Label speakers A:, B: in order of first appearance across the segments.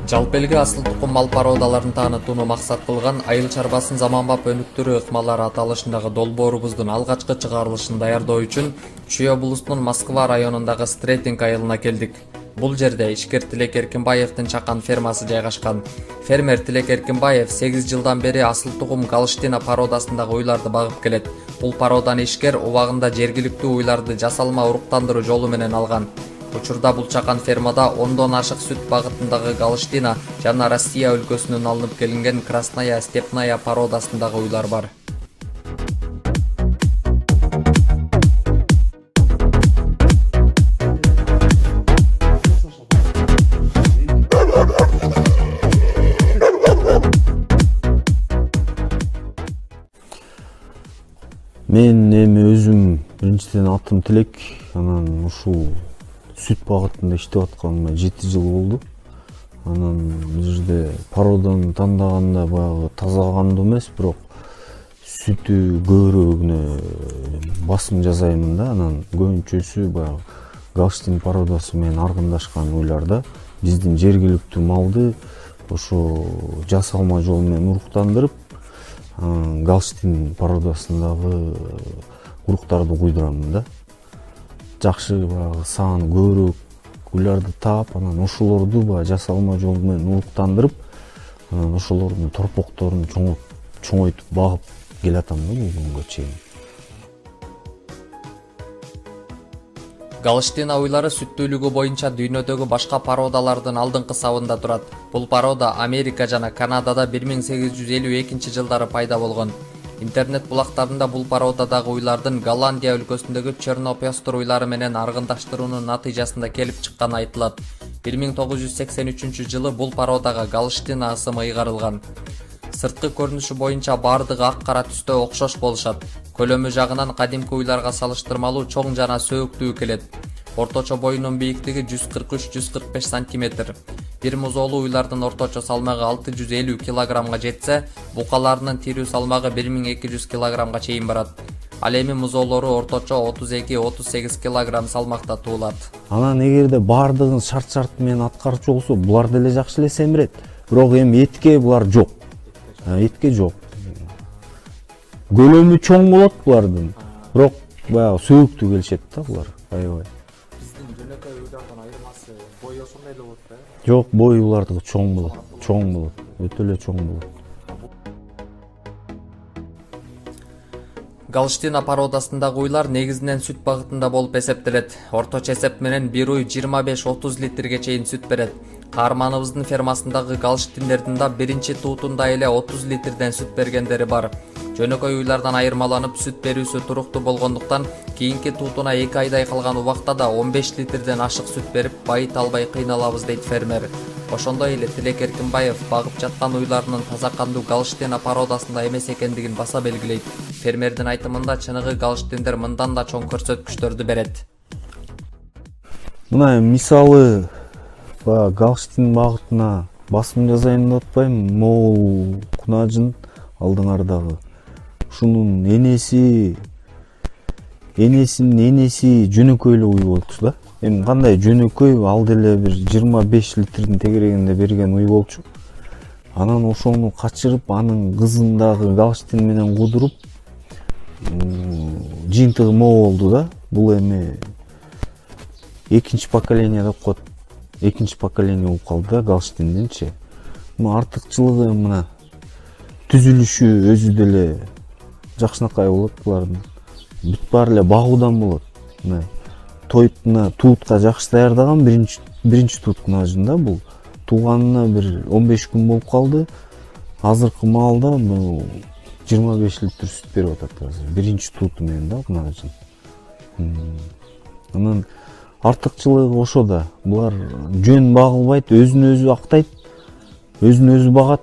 A: Жалпы элге асыл тукум мал породаларын таанытууну максат кылган айыл чарбасын заманбап өнүктүрүү ыкмалары аталышындагы долбоорубуздун алгачкы чыгарылышын даярдоо үчүн Чүй облусунун Москва районундагы Стретинг айылына келдик. Бул жерде ишкер Тилек Эркинбаевдин чакан фермасы жайгашкан. Фермер Тилек Эркинбаев 8 жылдан бери асыл тукум Галштина породасындагы уйларды багып келет. Бул породаны ишкер убагында жергиликтүү уйларды жасалма уруктандыруу жолу менен алган. Учурда бул чакан фермада 10дон ашык сүт багытындагы Галштина жана Россия өлкөсүнөн алынып келинген Красная Степная породасындагы уйлар бар.
B: Мен өзүм биринчиден атым Тилек, анан ушул сүт багытында иштеп атканыма 7 жыл болду. Анан бул жерде породаны тандаганда баягы таза кандуу эмес, бирок сүтү көбүрөөгүнө басым жасаймын да. Анан көбүнчөсү баягы Галштин породасы менен аргындашкан уйларда биздин жергиликтүү малды ошо жасалма жол менен уруктандырып, Галштин породасындагы уруктарды куйдурамын да. Жакшы баягы сааны көбүрөөк уйларды таап, анан ошолорду баягы жасалма жол менен уруктандырып, анан ошолордун торпокторун чоңойтуп багып келатам да бул күнгө чейин.
A: Галштина уйлары сүттүүлүгү боюнча дүйнөдөгү башка породалардын алдыңкы сабында турат. Бул порода Америка жана Канадада 1852 жылдары пайда болгон. Интернет булактарында бул породадагы уйлардын Голландия өлкөсүндөгү Чернопёстур уйлары менен аргындаштыруунун натыйжасында келип чыкканы айтылат. 1983 жылы бул породага Галштина ысымы ыйгарылган. Сырткы көрүнүшү боюнча бардыгы ак-кара түстө окшош болушат. Көлөмү жагынан кадимки уйларга салыштырмалуу чоң жана сөөктүү келет. Орточо боюнун бийиктиги 143-145 см. Бир музоолуу уйлардын орточо салмагы 650 кг жетсе, букаларынын тирүү салмагы 1200 кг чейин барат. Ал эми музоолору орточо 32-38 кг салмакта туулат.
B: Анан эгерде бардыгын шарт менен аткарчу болсо, булар деле жакшы эле семирет. Бирок эми этке булар жок. Этке жок. Көлөмү чоң болот булардын. Бирок баягы сөөктүү келишет да булар. Аябай.
A: Биздин жөнөкөй уйлардан айырмасы бою ошондой эле болот да?
B: Жок, бою булардыгы чоң болот. Чоң болот. Өтө эле чоң болот.
A: Галштина породасындагы уйлар негизинен сүт багытында болуп эсептелет. Орточо эсеп менен бир уй 25-30 литрге чейин сүт берет. Каарманыбыздын фермасындагы галштиндердин да биринчи туутунда эле 30 литрден сүт бергендери бар. Жөнөкөй уйлардан айырмаланып сүт берүүсү туруктуу болгондуктан кийинки туутуна 2 айдай калган убакта да 15 литрден ашык сүт берип байыта албай кыйналабыз дейт фермер. Ошондой эле Тилек Эркинбаев багып жаткан уйларынын таза кандуу Галштина породасында эмес экендигин баса белгилейт. Фермердин айтымында чыныгы галштиндер мындан да чоң көрсөткүчтөрдү берет.
B: Мына мисалы Галштин багытына басым жасайын деп атпайм, могул кунажын алдыңардагы. Ушунун энесинин энеси жөнөкөй эле уй болчу да. Эми кандай жөнөкөй, ал деле бир 25 литрдин тегерегинде берген уй болчу. Анан ошону качырып, анын кызын дагы Галштин менен кудуруп, жыйынтыгы могу болду да. Бул эми экинчи поколение деп коет. Экинчи поколение болуп калды да Галштиндинчи. Артыкчылыгы мына түзүлүшү өзү деле жакшынакай болот булардын. Бүт баары эле багуудан болот. Мына тойтуна туутка жакшы даярдаган биринчи туут кунажында бул тууганына бир 15 күн болуп калды. Азыркы маалда бул 25 литр сүт берип атат азыр. Биринчи тууту менен да кунажын. Анан артыкчылыгы ошо да. Булар жөн багылбайт, өзүн өзү актайт, өзүн өзү багат,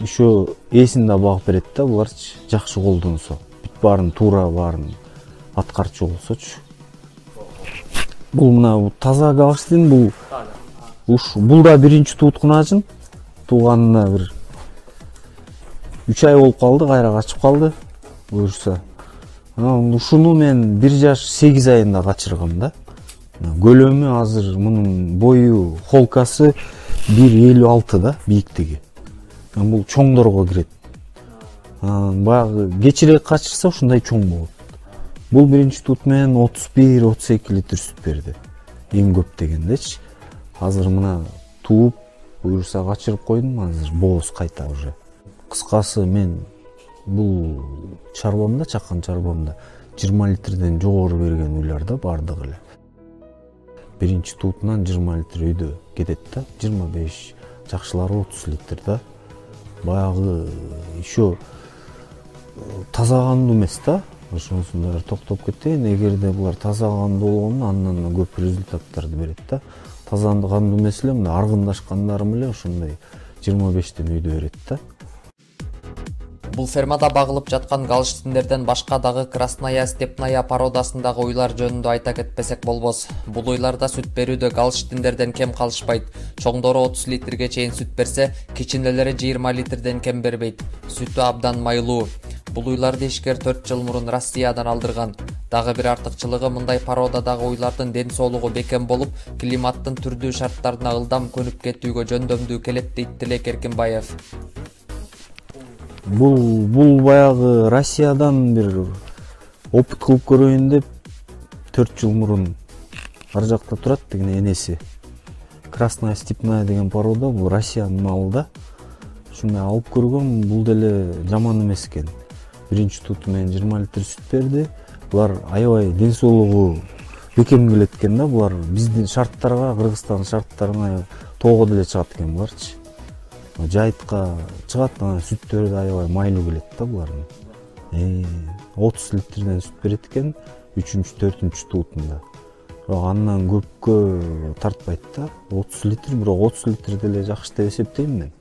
B: ошо эсин да багып берет да буларчы, жакшы колдонсо. Бүт баарын туура баарын аткарчу болсочу. Бул мына таза Галштин, бул да биринчи туут кунажын. Тууганына бир 3 ай болуп калды, кайра качып калды. Буюрса. Ушуну мен 1 жаш 8 айында качыргам да. Көлөмү азыр мунун бою холкасы 1,56 да бийиктиги. Бул чоңдорго кирет. Баягы кечирээк качырса ушундай чоң болот. Бул биринчи тут менен 31-32 литр сүт берди. Эң көп дегендечи. Азыр мына тууп, буюрса качырып койдум, азыр бооз кайта уже. Кыскасы мен бул чарбамда, чакан чарбамда 20 литрден жогору берген уйлар да бардыгы эле. Биринчи туутунан 20 литр үйдө кетет да, 25, жакшылары 30 литр да. Баягы еще таза кандуу эмес да. Ошонусунда токтоп кетейин. Эгерде булар таза кандуу болгондо андан көп результаттарды берет да. Таза кандуу эмес эле, мына аргындашкандарым эле ошондой 25тен үйдө берет да.
A: Бул фермада багылып жаткан галштиндерден башка дагы красная степная породасындагы уйлар жөнүндө айта кетпесек болбос. Бул уйларда сүт берүүдө галштиндерден кем калышпайт. Чоңдору 30 литрге чейин сүт берсе, кичинелери 20 литрден кем бербейт. Сүтү абдан майлуу. Бул уйларды ишкер 4 жыл мурун Россиядан алдырган. Дагы бир артыкчылыгы мындай породадагы уйлардын ден соолугу бекем болуп, климаттын түрдүү шарттарына ылдам көнүп кетүүгө жөндөмдүү келет дейт Тилек Эркинбаев.
B: Бул баягы Россиядан бир опыт кылып көрөйүн деп 4 жыл мурун ар жакта турат деген энеси. Красная степная деген порода, бул Россиянын малы да. Шуну алып көргөм, бул деле жаман эмес экен. Биринчи туту менен 20 литр сүт берди. Булар аябай ден соолугу бекем келет экен да. Булар биздин шарттарга, Кыргызстан шарттарына тоого деле чыгат экен буларчы. Жайытка чыгат, сүттөрү да аябай майлуу келет да булардын. 30 литрден сүт берет экен 3-4 туутунда. Бирок андан көпкө тартпайт да. 30 литр, бирок 30 литр деле жакшы деп эсептейм мен.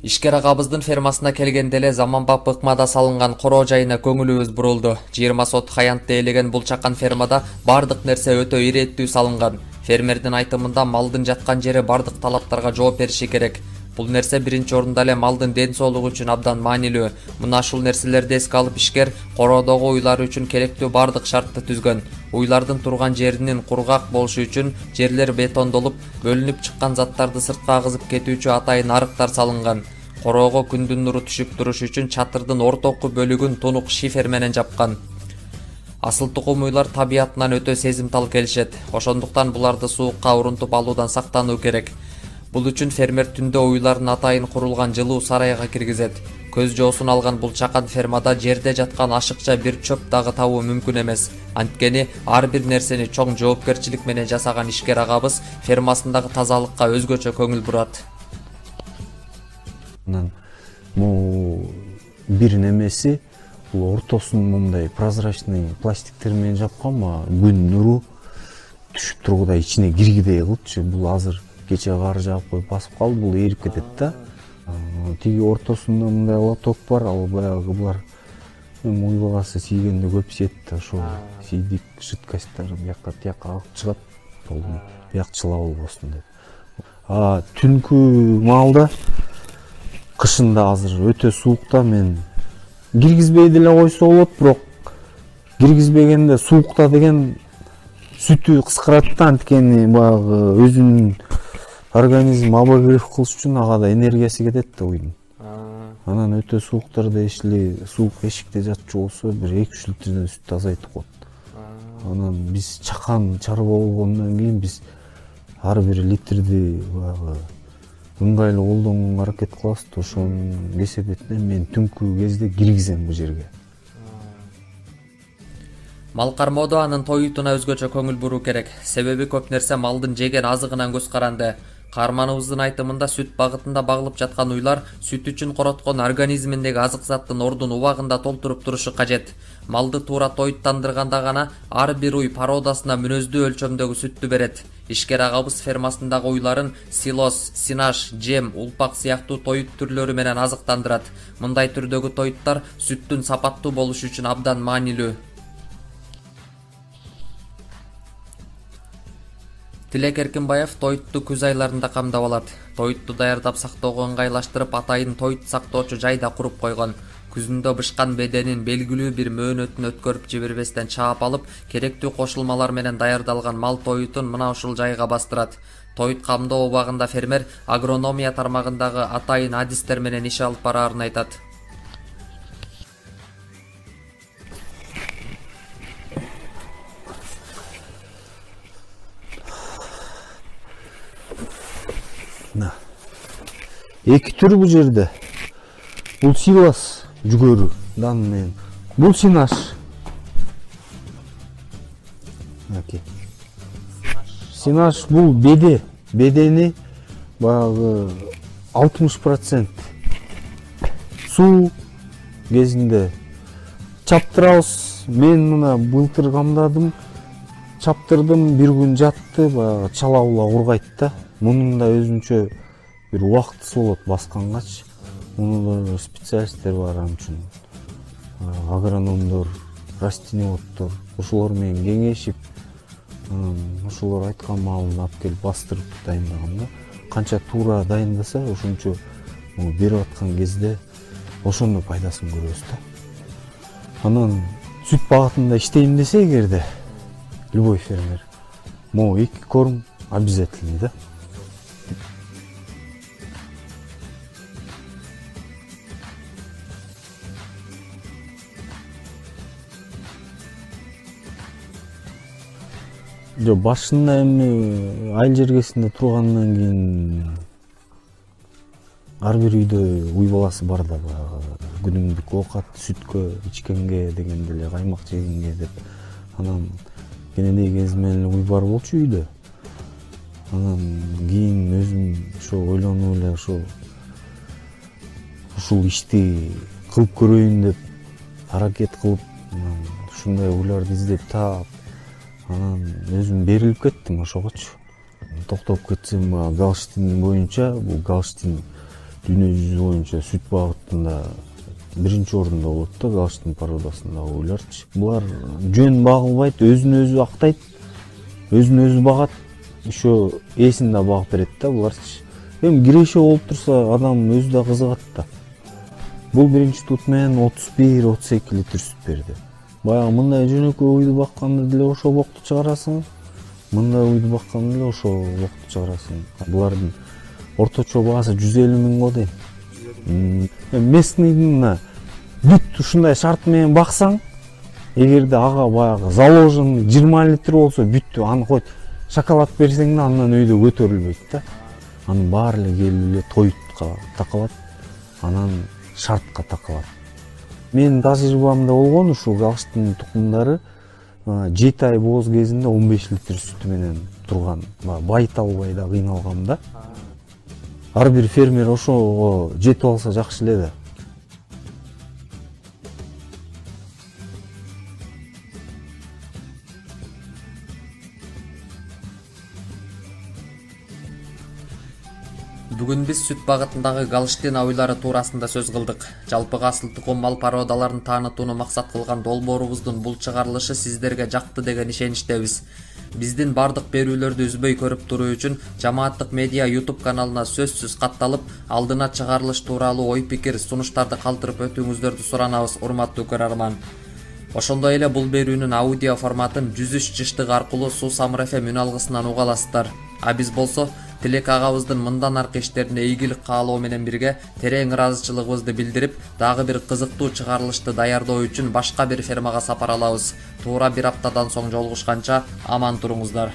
A: Ишкер агабыздын фермасына келгенде эле заманбап ыкмада салынган короо жайына көңүлүбүз бурулду. 20 сот хаянтты ээлеген бул чакан фермада бардык нерсе өтө иреттүү салынган. Фермердин айтымында малдын жаткан жери бардык талаптарга жооп бериши керек. Бул нерсе биринчи орунда эле малдын ден соолугу үчүн абдан маанилүү. Мына ушул нерселерди эске алып ишкер короодогу уйлар үчүн керектүү бардык шартты түзгөн. Уйлардын турган жеринин кургак болушу үчүн жерлер бетондолуп, бөлүнүп чыккан заттарды сыртка агызып кетүүчү атайын арыктар салынган. Короого күндүн нуру түшүп туруш үчүн чатырдын ортоку бөлүгүн тунук шифер менен жапкан. Асыл тукум уйлар табиятынан өтө сезимтал келишет. Ошондуктан буларды суукка урунтуп алуудан сактануу керек. Бул үчүн фермер түндө уйларын атайын курулган жылуу сарайга киргизет. Көз жоосун алган бул чакан фермада жерде жаткан ашыкча бир чөп дагы табуу мүмкүн эмес. Анткени ар бир нерсени чоң жоопкерчилик менен жасаган ишкер агабыз фермасындагы тазалыкка өзгөчө көңүл бурат.
B: Бул бир немеси, бул ортосун мындай прозрачный пластиктер менен жапкан, күн нуру түшүп тургудай ичине киргидей кылчу. Бул азыр кече кар жаап коюп басып калды, бул эрип кетет да. Тиги ортосунда мындай лоток бар, ал баягы булар ой баласы тийгенде көп сиет да, ошол сийдик жидкосттар бияка тияка агып чыгат, биякчылап болбосун деп. Түнкү маалда кышында азыр өтө суукта мен киргизбей деле койсо болот, бирок киргизбегенде суукта деген сүтү кыскарат да, анткени баягы өзүнүн организм обогрев кылыш үчүн ага да энергиясы кетет да уйдун. Анан өтө сууктарда суук эшикте жатчу болсо бир 2-3 литрден сүт азайтып коет. Анан биз чакан чарба болгондон кийин биз ар бир литрди баягы ыңгайлуу колдонууга аракет кылабыз. Ошонун кесепетинен мен түнкү кезде киргизем бул жерге.
A: Мал кармоодо анын тоютуна өзгөчө көңүл буруу керек. Себеби көп нерсе малдын жеген азыгынан көз каранды. Каарманыбыздын айтымында сүт багытында багылып жаткан уйлар сүт үчүн короткон организминдеги азык заттын ордун убагында толтуруп турушу кажет. Малды туура тоюттандырганда гана ар бир уй породасына мүнөздүү өлчөмдөгү сүттү берет. Ишкер агабыз фермасындагы уйларын силос, синаш, жем, улпак сыяктуу тоют түрлөрү менен азыктандырат. Мындай түрдөгү тоюттар сүттүн сапаттуу болушу үчүн абдан маанилүү. Тилек Эркинбаев тоютту күз айларында камдап алат. Тоютту даярдап сактоого ыңгайлаштырып, атайын тоют сактоочу жай да куруп койгон. Күзүндө бышкан беденин белгилүү бир мөөнөтүн өткөрүп жибербестен чаап алып, керектүү кошулмалар менен даярдалган мал тоютун мына ушул жайга бастырат. Тоют камдоо убагында фермер агрономия тармагындагы атайын адистер менен иш алып бараарын айтат.
B: Эки түрү бул жерде. Бул силос жүгөрү дан менен. Бул синаш. Синаш бул беде. Бедени баягы 60% суу кезинде чаптырабыз. Мен мына былтыр камдадым. Чаптырдым, бир күн жатты, баягы чала була ургайт да. Мунун да өзүнчө bir убактысы болот баскангач. Муну специалисттер бар ан үчүн. Агрономдор, растениеводдор, ошолор менен кеңешип, ошолор айткан маалын алып келип бастырып дайындаган да. Канча туура дайындаса, ошончо берип аткан кезде ошондо пайдасын көрөбүз да. Анан сүт багытында иштейм десе эгерде любой фермер, могу 2 корм обязательно да. Башында эми айыл жергесинде тургандан кийин ар бир үйдө уй баласы бар да, күнүмдүк оокат сүткө ичкенге дегенде эле каймак жегенге деп. Анан кенедей кезимен эле уй бар болчу үйдө. Анан кийин өзүм ошо ойлонуп эле ушул ишти кылып көрөйүн деп аракет кылып, ушундай уйларды издеп таап, анан өзүм берилип кеттим ошогочу. Токтоп кетсем, Галштин боюнча, бул Галштин дүйнө жүзү боюнча сүт багытында биринчи орунда болот да, Галштин породасындагы уйларчы. Булар жөн багылбайт, өзүн өзү актайт, өзүн өзү багат, ошо ээсин да багып берет да буларчы. Эми киреше болуп турса, адам өзү да кызыгат да. Бул биринчи тут менен 31-32 литр сүт берди. Баягы мындай жөнөкөй уйду бакканда деле ошо бокту чыгарасың. Мындай уйду бакканда деле ошо бокту чыгарасың. Булардын орточо баасы 150 000 го дейм. Местныйдын бүт ушундай шарт менен баксаң, эгерде ага баягы заложенный 20 литр болсо бүттү, аны койт шоколад берсең да андан өйдө көтөрүлбөйт да. Анын баары эле келип эле тоютка такалат, анан шартка такалат. Менин тажрыйбамда болгон ушул Галштин тукумдары 7 ай бооз кезинде 15 литр сүтү менен турган. Байыта албай да кыйналгам да. Ар бир фермер ошого жетип алса жакшы эле да.
A: Бүгүн биз сүт багытындагы Галштин уйлары туурасында сөз кылдык. Жалпыга асыл тукум мал породаларын таанытууну максат кылган долбоорубуздун бул чыгарылышы сиздерге жакты деген ишеничтебиз. Биздин бардык берүүлөрдү үзбөй көрүп туруу үчүн Жамааттык медиа YouTube каналына сөзсүз катталып, алдына чыгарылыш тууралуу ой-пикир, сунуштарды калтырып өтүүңүздөрдү суранабыз, урматтуу көрөрман. Ошондой эле бул берүүнүн аудио форматын 103 жыштык аркылуу Сусамыр FM үн алгысынан уга аласыздар. А биз болсо Тилек агабыздын мындан аркы иштерине ийгилик каалоо менен бирге терең ыраазычылыгыбызды билдирип, дагы бир кызыктуу чыгарылышты даярдоо үчүн башка бир фермага сапар алабыз. Туура бир аптадан соң жолугушканча аман туруңуздар.